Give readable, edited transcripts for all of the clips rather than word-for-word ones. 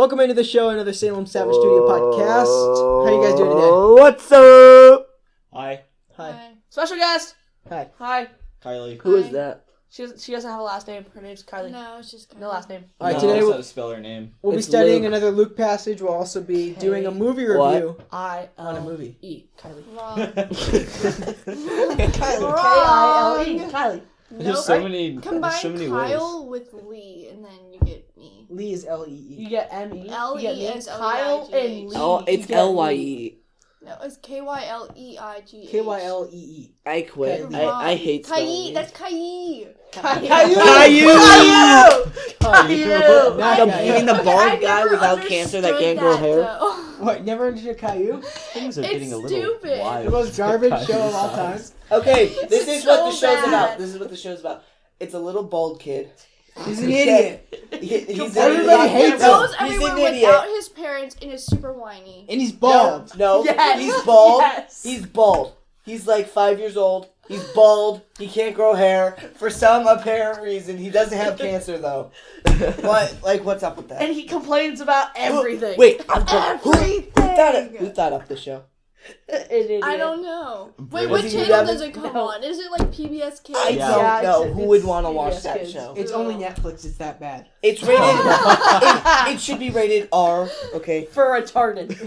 Welcome into the show, another Salem Savage Studio podcast. How you guys doing today? What's up? Hi. Hi. Special guest. Hi. Hi. Kylie. Who is that? She doesn't have a last name. Her name's Kylie. No, it's just Kylie. No last name. All right, No, today that's how we'll to spell her name. be It's studying Luke. another Luke passage. We'll also be doing a movie What? review. on a movie. Kylie. Wrong. Kylie. Wrong. K-I-L-E. Kylie. There's so many. Combine there's so many Kyle with Lee, and then you get me. Lee is L-E-E. You get M-E. L-E You get me. is Kyle and Lee. Oh, it's You get L-Y-E. No, it's K-Y-L-E-I-G-H. K-Y-L-E-E. I quit. Okay. I hate spelling Kai. it. That's Kai. Caillou. You mean the bald guy without cancer that can't grow hair? What, never understood Caillou? Things are It's getting a little stupid. wild. The most garbage show of all time. Okay, this is what the so show's bad. about. This is what the show's about. It's a little bald kid. He's an idiot. He's Everybody an hates idiot. him. Goes He's everywhere an idiot. without his parents and is super whiny. And he's bald. No, Yes. he's bald. Yes. He's bald. He's like 5 years old. He's bald. He can't grow hair. For some apparent reason, he doesn't have cancer though. What? Like, what's up with that? And he complains about everything. Wait, who Everything. thought up the show? An idiot. I don't know. Wait, Was what he channel Devin? does it come No. on? Is it like PBS Kids? I Yeah, don't know. it's- Who would it's want to watch CBS that Kids. show? It's only Netflix. It's that bad. It's rated. it should be rated R. Okay. For retarded.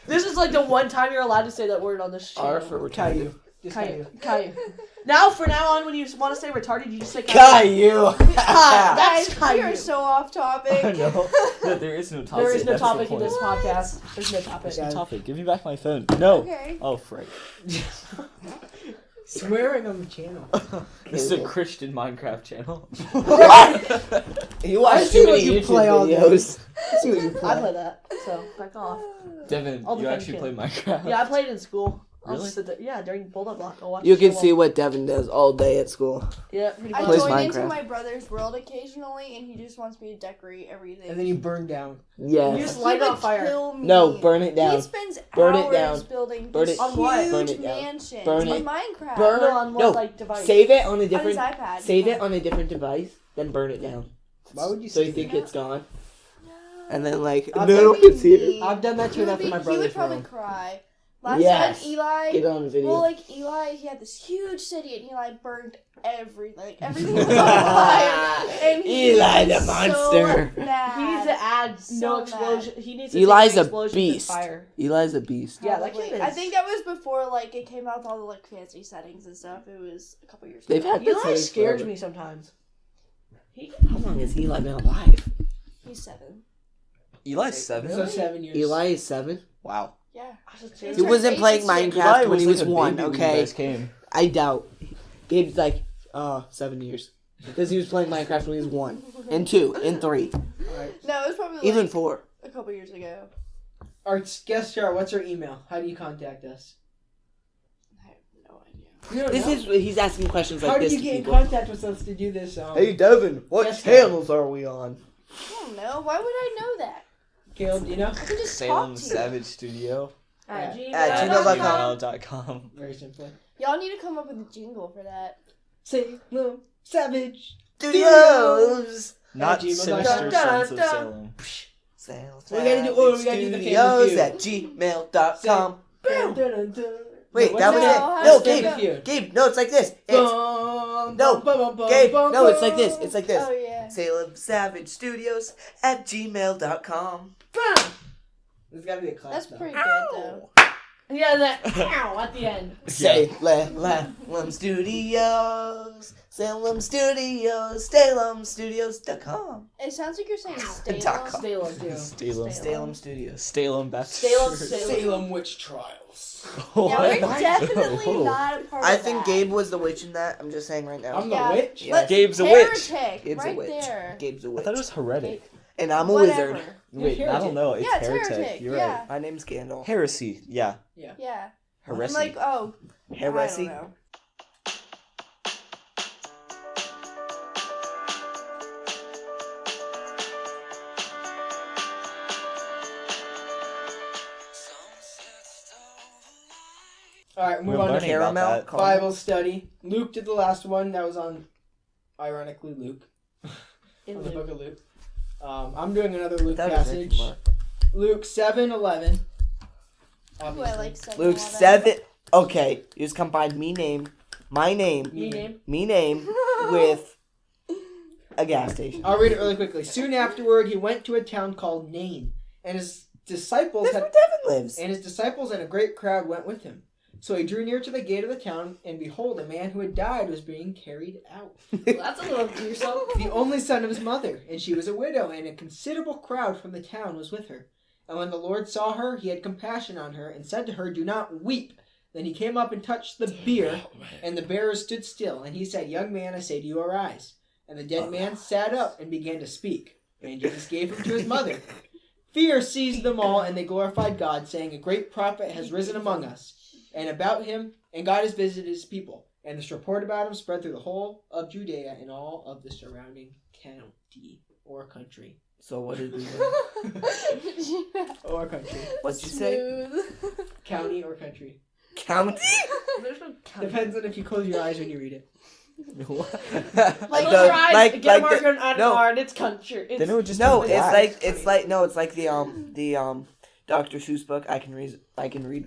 This is like the one time you're allowed to say that word on this show. R for retarded. Caillou. Just Caillou. Caillou. Caillou. Now, from now on, when you want to say retarded, you just say Caillou. That's Guys, we Caillou. are so off topic. I know. No, there is no topic. There is no That's the topic in point. this podcast. There's no topic. There's no topic. Give me back my phone. No. Okay. Oh, frick. Swearing on the channel. This is a Christian Minecraft channel. You I watch see too what many you YouTube play all day. videos. See what you I play. play that, so back off. Devin, I'll you defend actually you. play Minecraft? Yeah, I played in school. I'll Really? sit there. Yeah, during Bulldog Block. I'll watch You the can show see while- what Devin does all day at school. Yeah, pretty I much. Plays join into Minecraft. my brother's world occasionally, and he just wants me to decorate everything. And then you burn down. Yeah. You just He light it would on fire. kill me. No, burn it down. He spends Burn it hours down. building Burn this it- On what? huge Burn it down. mansion Burn on it. Minecraft. Burn No, on what, No. like, device? Save it on a on his different. iPad. Save it on a different device, then burn it down. Why would you So say you think that? it's gone, and then like I've no done- one can see it. I've done that to enough of my He brother's would probably room. cry. Last Yes. time, Eli. Get on video. Well, like Eli, he had this huge city, and Eli burned everything. Like everything was on fire. And he Eli was the monster. So mad. He needs to add So no mad. explosion. He needs to Eli's take a explosions beast. and fire. Eli's a beast. Yeah, that Probably. kid I is. think that was before like it came out with all the like fancy settings and stuff. It was a couple years They've ago. had this Eli series scares forever. me sometimes. How long has Eli been alive? He's 7. Eli's 7. So 7 years. Eli is 7. Wow. Yeah. He Turned wasn't 8 playing this year. Minecraft Eli when he was like a 1. baby when you Okay, guys came. I doubt. Gabe's like, 7 years because he was playing Minecraft when he was 1 and 2 and 3, No, it was probably like even 4. a couple years ago. Our guest star, what's our email? How do you contact us? I have no idea. You don't This know? is he's asking questions like How did this you to get in people. contact with us to do this? Devin, what Yes, channels are we on? I don't know. Why would I know that? Caleb, do you know? I could just Salem talk to Savage Studio. At At gmail.com. gmail.com. Very simply. you. Y'all need to come up with a jingle for that. Salem Savage. Studios. Not gmail.com. Sinister Sons of Dun, Salem. We gotta do- we gotta do the Studios family at gmail.com. Dun, dun, dun, dun. Wait, What's that was that? it. How No, does it Gabe. go? Gabe, no, it's like this. It's Bum, No, bum, bum, bum, Gabe. bum, No, it's like bum. this. It's like this. Oh yeah. Salem Savage Studios at gmail.com. Bam. There's gotta be a clap. That's though. pretty good though. Yeah, that ow at the end. Salem Studios. Salem Studios. SalemStudios.com. It sounds like you're saying .com. Salem. Salem, too. Salem. Salem Studios. Salem Baptist Salem, Church. Salem. Salem Witch Trials. Yeah, we're What? definitely not a part of I that. think Gabe was the witch in that. I'm just saying right now. I'm the Yeah. witch. Yeah. Gabe's a witch. Heretic, Gabe's right a witch. there. Gabe's a I witch. thought it was heretic. And I'm a Whatever. wizard. Wait, I heretic. don't know. It's Yeah, it's heretic. heretic, You're yeah. right. My name's Scandal. Heresy. Yeah. Yeah. Heresy. I'm like, oh, Heresy. I don't know. Alright, move We're on to learning about Caramel. that. Bible study. Luke did the last one. That was on, ironically, Luke. In On the Luke. book of Luke. I'm doing another Luke That was Rick and passage. Mark. Luke 7:11. Ooh, I like 7. Luke 7. Okay, you just combined my name, Me name. with a gas station. I'll read it really quickly. Soon afterward, he went to a town called Nain, and his disciples That's where Devin lives. and a great crowd went with him. So he drew near to the gate of the town, and behold, a man who had died was being carried out. Well, that's a little gruesome. The only son of his mother, and she was a widow, and a considerable crowd from the town was with her. And when the Lord saw her, he had compassion on her, and said to her, "Do not weep." Then he came up and touched the bier, and the bearers stood still. And he said, "Young man, I say to you, arise." And the dead man sat up and began to speak. And Jesus gave him to his mother. Fear seized them all, and they glorified God, saying, "A great prophet has risen among us, and about him, and God has visited his people." And this report about him spread through the whole of Judea and all of the surrounding county or country. So what did we do? Or country. What'd you say? Smooth. County or country. County? There's no county. Depends on if you close your eyes when you read it. Close Like your eyes, get a the- marker on no. R, and it's country. It's, Then it would just No, be it's black. like the Dr. Seuss book. I can read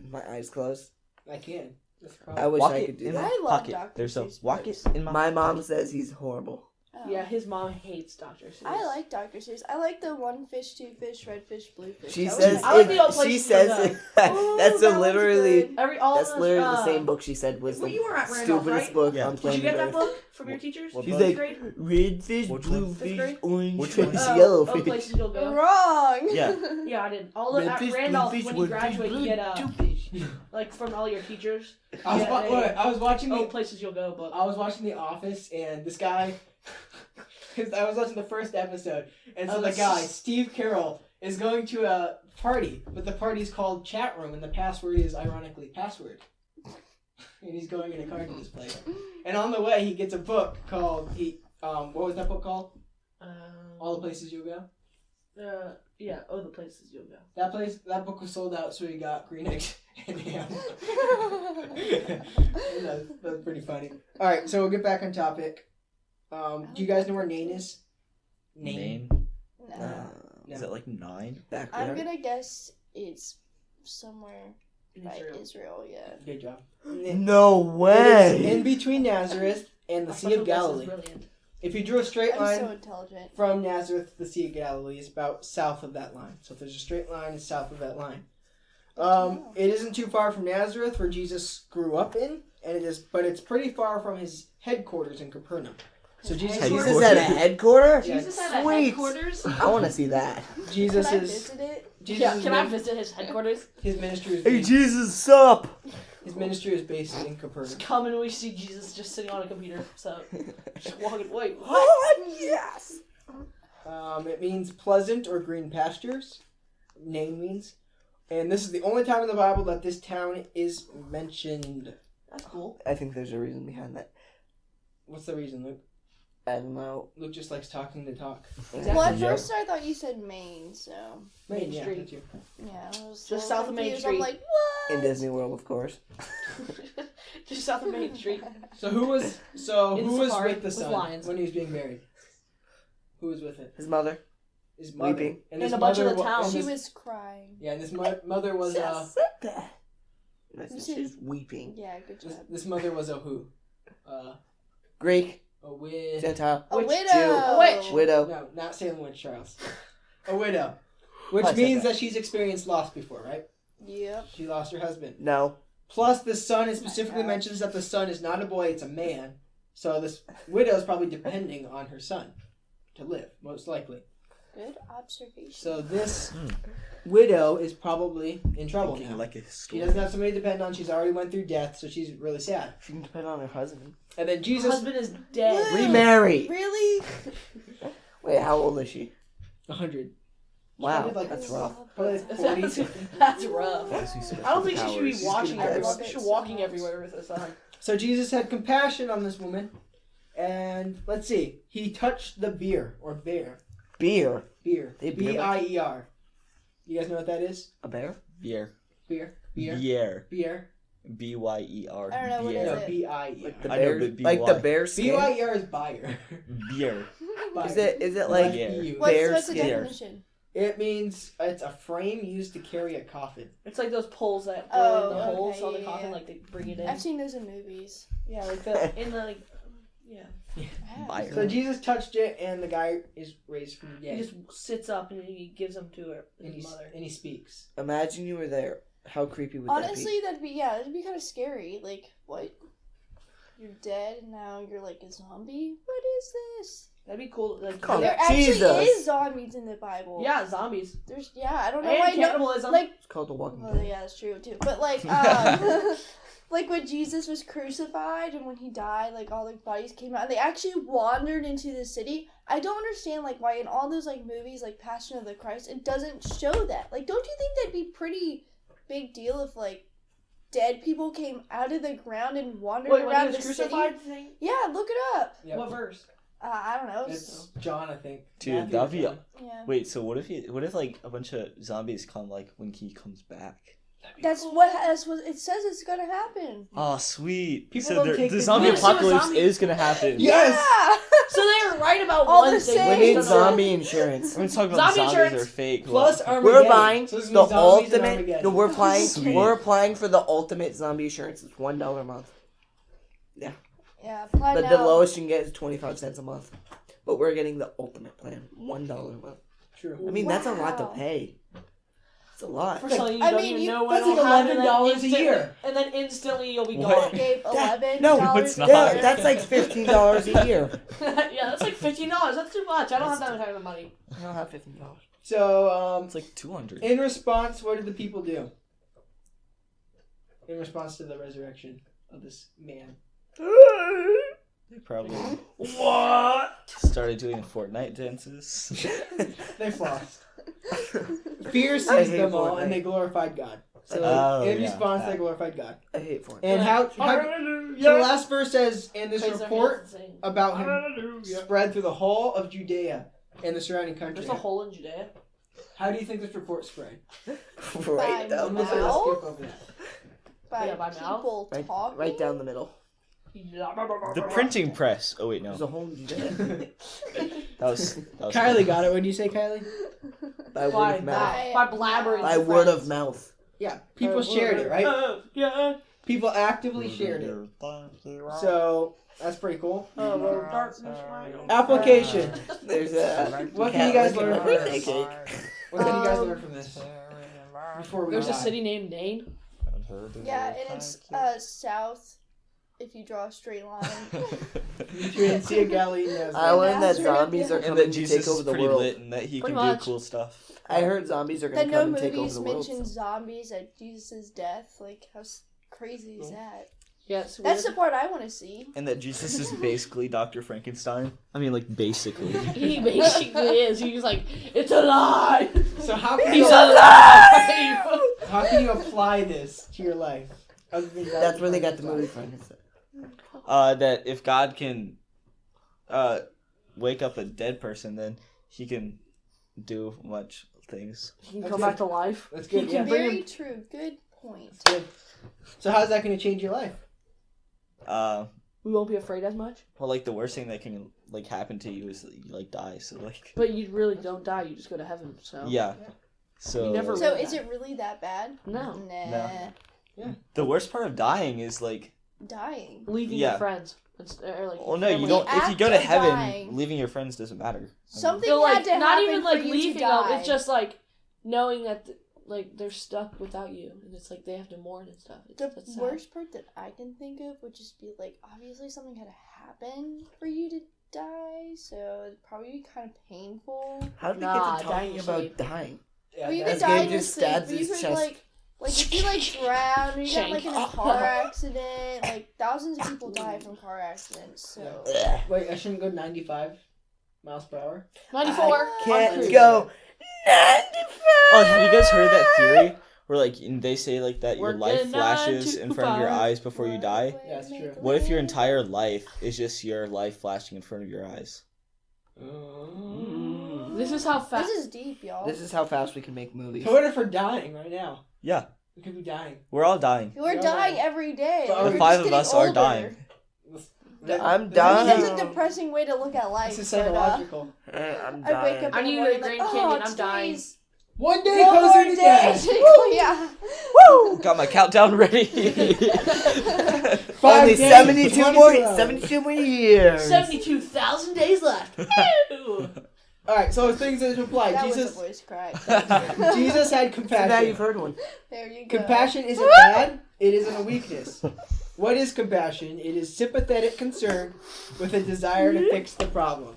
with my eyes closed. I can. That's the I problem. wish Walk I it could do in that. my I love pocket. Dr. There's a Seuss walk books. it in my. My mom says he's horrible. Oh. Yeah, his mom hates Dr. Seuss. I like Dr. Seuss. I like the 1 fish, 2 fish, red fish, blue fish. She That was says my I like the favorite. old she places says with it, Ooh, that's that one's literally good. All that's those, literally the same book she said was Well, the you were at Randolph, stupidest right? book Yeah. on Did planet you get that Earth. book from your teachers? What She's book? like grade? red fish, Which blue one? Fifth fish, grade? orange Which fish, one? yellow Oh, fish. places you'll go. Wrong. Yeah. Yeah, I did. All the, Red at fish, blue Randolph, fish, when you white fish, graduate, you blue, get two fish. like from all your teachers. I was watching Oh, places you'll go book. I was watching The Office, and this guy, because I was watching the first episode, and so Oh, the this guy, is- Steve Carroll, is going to a party, but the party's called Chat Room, and the password is ironically password. And he's going in a car to this place. And on the way, he gets a book called, what was that book called? All the Places You'll Go? Yeah, oh, the places you'll go. That book was sold out, so he got green eggs and ham. That's pretty funny. Alright, so we'll get back on topic. Do you guys know where Nain is? Name? No. No. Is it like 9? Back I'm there. gonna guess it's somewhere In by Israel. Israel, yeah. Good job. No It is in way. between Nazareth and the Our Sea special of guest is Galilee. brilliant. If you drew a straight I'm line so intelligent. from Nazareth to the Sea of Galilee, it's about south of that line. So if there's a straight line, it's south of that line. It isn't too far from Nazareth, where Jesus grew up in, but it's pretty far from his headquarters in Capernaum. So Jesus Jesus had a headquarter? Yeah. Jesus had a Sweet. headquarters? I want to see that. Jesus Can I is visit it? Jesus' Can I visit his headquarters? his ministry is Hey, based, Jesus, sup? his ministry is based in Capernaum. Just come and we see Jesus just sitting on a computer. So, just walking. Wait, what? Oh, yes. It means pleasant or green pastures. Name means, and this is the only time in the Bible that this town is mentioned. That's cool. I think there's a reason behind that. What's the reason, Luke? I don't know. Luke just likes talking to talk. Exactly. Well, at Yep. first I thought you said Maine, so Main yeah, Street. that's you. yeah, I was Just a little south of Main confused. Street. I'm like, what? In Disney World, of course. Just south of Main Street. So who was In who was Safari with the with son lions. when he was being married? Who was with it? His mother. His mother. Weeping. And In his a bunch of mother the wa- town. and She this- was crying. Yeah, and this mother was She's weeping. Yeah, good job. this mother was a who? Greek, A witch. Gentile, A Witch. widow. Jew. A witch. widow. No, not Salem witch, Charles. A widow. Which I said means that. that she's experienced loss before, right? Yep. She lost her husband. No. Plus, the son, it Oh my specifically gosh. mentions that the son is not a boy, it's a man. So this widow is probably depending on her son to live, most likely. Good observation. So this widow is probably in trouble Thinking now. like a She story. doesn't have somebody to depend on. She's already went through death, so she's really sad. She can depend on her husband. And then Her Jesus, husband is dead. What? Remarry. Really? Wait, how old is she? 100. Wow, probably like- that's rough. Probably like 40. That's rough. Why does he spit I don't the think she should be powers? watching good everywhere. guys. She should be walking everywhere with her son. So Jesus had compassion on this woman, and let's see, he touched the beer or bear. Beer. Beer. They beer B-I-E-R. You guys know what that is? A bear? Beer. Beer. Beer. Beer. Beer. B-Y-E-R. I don't know what Beer. is No, it? B-I-E-R. Like the I know, bear. but Like the B-Y. bear skin. B-Y-E-R is buyer. Beer. Is it like- like EU. bear What's the skin? definition? It means it's a frame used to carry a coffin. It's like those poles that go Oh, in the holes okay, on the yeah, coffin, yeah. like they bring it in. I've seen those in movies. Yeah, like the in the like, yeah. Fire. So Jesus touched it, and the guy is raised from the He dead. just sits up and he gives them to her and, his mother. he speaks. Imagine you were there. How creepy would Honestly, that'd be kind of scary. Like, what? You're dead and now you're like a zombie. What is this? That'd be cool. Like, Come There on. actually Jesus. is zombies in the Bible. yeah, zombies There's I don't know and why. No, cannibalism. like, It's called The Walking well, Dead. yeah, that's true too. But like, like when Jesus was crucified and when he died, like all the bodies came out. And they actually wandered into the city. I don't understand like why in all those like movies like Passion of the Christ it doesn't show that. Like, don't you think that'd be pretty big deal if like dead people came out of the ground and wandered Wait, when he around was the crucified city? thing? Yeah, look it up. Yep. What verse? I don't know. It's John, I think. Dude, Matthew that'd or be- John. Yeah. Wait, so what if like a bunch of zombies come like when he comes back? That's what it says it's gonna happen. Oh, sweet. People so don't take the the zombie risk. You wanna see a apocalypse zombie? is gonna happen. Yes! Yeah. So they were right about All one the thing. same. We need Just zombie insurance. I'm talking about Zombie zombies insurance are fake. Plus Well, Armageddon. We're buying So it's the gonna be zombies and ultimate. Armageddon. No, we're applying. Sweet. We're applying for the ultimate zombie insurance. It's $1 a month. Yeah, apply But now. the lowest you can get is 25 cents a month. But we're getting the ultimate plan, $1 a month. True. I mean, that's a lot to Wow. pay. It's a lot. First of all, you I don't mean, even you- know when that's it'll like happen, $11 a instantly- year. and then instantly you'll be What? gone. Gabe, That- $11. no, it's a not. Yeah, year. that's like $15 a year. Yeah, that's like $15. That's too much. I don't have that kind of money. I don't have $15. So, it's like 200. in response, what did the people do? In response to the resurrection of this man. They probably What? started doing Fortnite dances. They flossed. Fear I seized hate them all, Fortnite. and they glorified God. So, Oh, in yeah, response, that. they glorified God. I hate Fortnite. And how so the last verse says, and this Raise their report hands and sing. about him spread through the whole of Judea and the surrounding country. There's a hole in Judea. How do you think this report spread? Right down I'm the just gonna middle. skip over that. By Yeah, by mouth. people talking. Right down the middle. The printing press. Oh wait, There's no. a hole in Judea. That was Kylie got it. What did you say, Kylie? By word By of mouth. By blabbering. By to word friends. of mouth. Yeah, people shared it, right? Yeah. People actively shared it. So that's pretty cool. Oh, darkness. Application. There's a. What can you guys cat learn licking from my this? cake. What can you guys learn from this? Before we There's a die? city named Dane. Yeah, and it's south. If you draw a straight line. You didn't see a Galilean Nazareth. I learned that Nazareth, zombies are And coming that to Jesus take over is the pretty world. lit and that he Pretty can much. do cool stuff. I heard zombies are that going to no come and take over movies the world. mention zombies at Jesus' death. Like, how crazy is that? Yes. That's the part I want to see. And that Jesus is basically Dr. Frankenstein. I mean, like, basically. He basically is. He's like, it's alive. So how can He's you alive. how can you apply this to your life? Other than That's where they got the movie Frankenstein. That if God can wake up a dead person, then he can do much things. He can That's come good. back to life. That's He good. can Yeah. bring Very him. true. Good point. Good. So how's that going to change your life? We won't be afraid as much. Well, like, the worst thing that can, like, happen to you is that you, like, die. So, like, But you really don't die. You just go to heaven. So. yeah. So, You never- So is it really that bad? No. Nah. No. The worst part of dying is, like, Dying. Leaving Yeah. your friends. Or like well, no, you family. don't. The If you go act to of heaven, dying. leaving your friends doesn't matter. Something So, like, had to not happen even like for you leaving to them. die. It's just like knowing that like they're stuck without you, and it's like they have to mourn and stuff. The That's sad. worst part that I can think of would just be like, obviously something had to happen for you to die, so it'd probably be kind of painful. How did we Nah, get to dying talking in about sleep. dying? Yeah, Well, you that's- could die Gabe in your just sleep, stabs but you his could chest. like if you like drown or you got like in a Shank. car accident, like thousands of people die from car accidents. So Ugh. Wait, I shouldn't go 95 miles per hour. 94. I can't cruise. go 95. Oh, have you guys heard that theory where, like, they say, like, that your Working life 9 flashes to in front of your 5. eyes before you die? Yeah, that's true. What if your entire life is just your life flashing in front of your eyes? This is how fast. this is deep, y'all. This is how fast we can make movies. So what if we're dying right now? Yeah, We could be dying. we're all dying. We're Yeah. dying every day. But We're the just five of getting us are older. dying. I'm I mean, that's dying. a depressing way to look at life. This is but, psychological. I'm I wake up dying. I in the need morning a like, Grand oh, Canyon, it's I'm dying. today's One day one closer more to day. death. Yeah. Woo! Got my countdown ready. 5 Only days, 72 22 more, hours. 72 more years. 72,000 days left. Woo! All right, so things that apply. That was Jesus, a voice crack. Jesus had So compassion. now you've heard one. There you go. Compassion isn't bad. It isn't a weakness. What is compassion? It is sympathetic concern with a desire to fix the problem.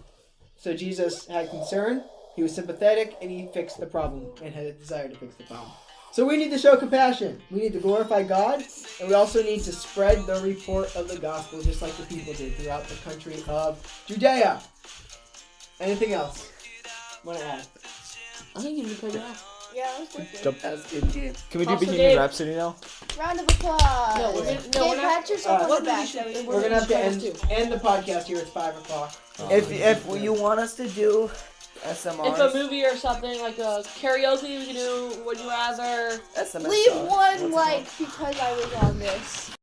So Jesus had concern, he was sympathetic, and he fixed the problem and had a desire to fix the problem. So we need to show compassion. We need to glorify God, and we also need to spread the report of the gospel just like the people did throughout the country of Judea. Anything else? Want to add? I think you can play now. Yeah, that was good. That's good. Can we do Also, Bohemian Dave- Rhapsody now? Round of applause. No, we're gonna- no, Dave, we're not- pat yourself on What the back. movie That was should- We're going to have to We're gonna end the podcast here. It's 5 o'clock. If you want us to do SMRs, If a movie or something, like a karaoke, we can do Would You Rather. SMS Leave songs. one What's it like because I was on this.